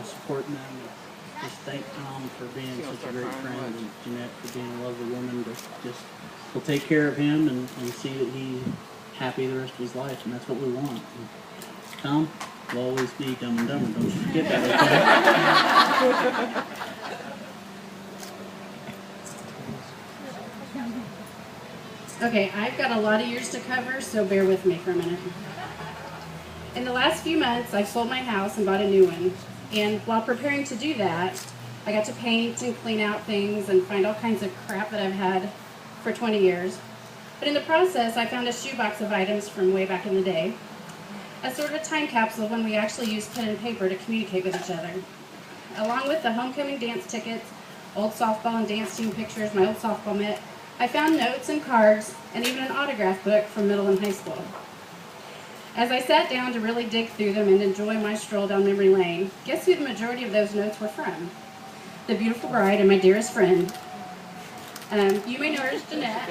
supporting them. Just thank Tom for being such a great friend, and Jeanette for being a lovely woman. We'll take care of him and see that he's happy the rest of his life, and that's what we want. And Tom will always be Dumb and Dumber. Don't you forget that, okay? Okay, I've got a lot of years to cover, so bear with me for a minute. In the last few months, I've sold my house and bought a new one. And while preparing to do that, I got to paint and clean out things and find all kinds of crap that I've had for 20 years. But in the process, I found a shoebox of items from way back in the day. A sort of a time capsule when we actually used pen and paper to communicate with each other. Along with the homecoming dance tickets, old softball and dance team pictures, my old softball mitt, I found notes and cards and even an autograph book from middle and high school. As I sat down to really dig through them and enjoy my stroll down memory lane, guess who the majority of those notes were from? The beautiful bride and my dearest friend. You may know her as Jeanette.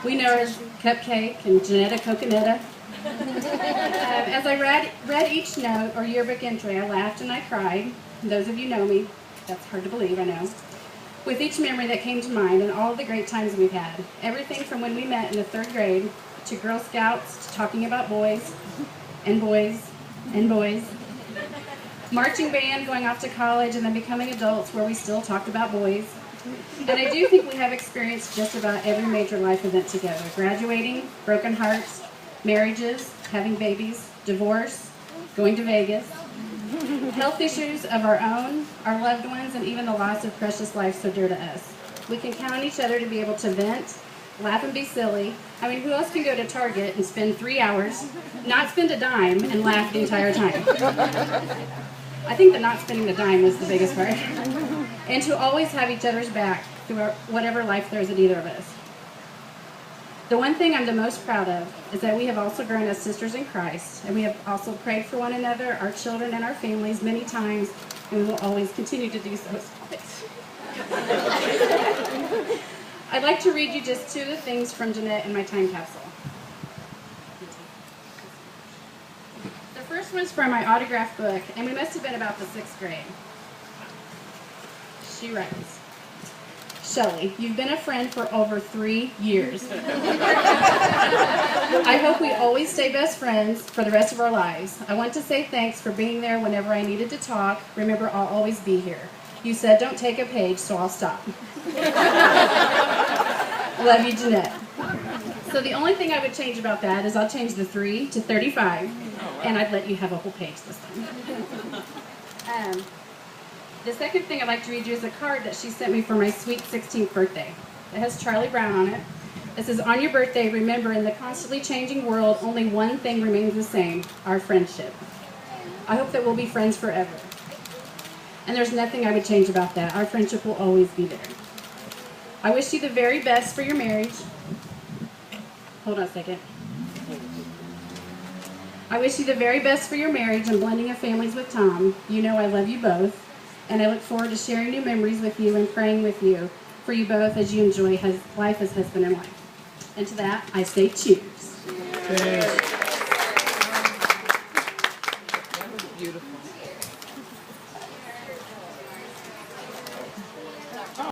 We know her as Cupcake and Jeanette Coconetta. As I read each note or yearbook entry, I laughed and I cried. Those of you know me. That's hard to believe, I know. With each memory that came to mind and all the great times we've had. Everything from when we met in the 3rd grade to Girl Scouts to talking about boys and boys and boys. Marching band, going off to college, and then becoming adults where we still talked about boys. And I do think we have experienced just about every major life event together. Graduating, broken hearts, marriages, having babies, divorce, going to Vegas, health issues of our own, our loved ones, and even the loss of precious life so dear to us. We can count on each other to be able to vent, laugh and be silly. I mean, who else can go to Target and spend 3 hours, not spend a dime, and laugh the entire time? I think that not spending the dime was the biggest part. And to always have each other's back through whatever life throws at either of us. The one thing I'm the most proud of is that we have also grown as sisters in Christ, and we have also prayed for one another, our children, and our families many times, and we will always continue to do so. I'd like to read you just 2 of the things from Jeanette in my time capsule. The first one's from my autograph book, and we must have been about the 6th grade. She writes, Shelly, you've been a friend for over 3 years. I hope we always stay best friends for the rest of our lives. I want to say thanks for being there whenever I needed to talk. Remember, I'll always be here. You said don't take a page, so I'll stop. Love you, Jeanette. So the only thing I would change about that is I'll change the 3 to 35, and I'd let you have a whole page this time. The second thing I'd like to read you is a card that she sent me for my sweet 16th birthday. It has Charlie Brown on it. It says, on your birthday, remember, in the constantly changing world, only one thing remains the same, our friendship. I hope that we'll be friends forever. And there's nothing I would change about that. Our friendship will always be there. I wish you the very best for your marriage. Hold on a second. I wish you the very best for your marriage and blending of families with Tom. You know I love you both. And I look forward to sharing new memories with you and praying with you for you both as you enjoy life as husband and wife. And to that, I say cheers. That was beautiful.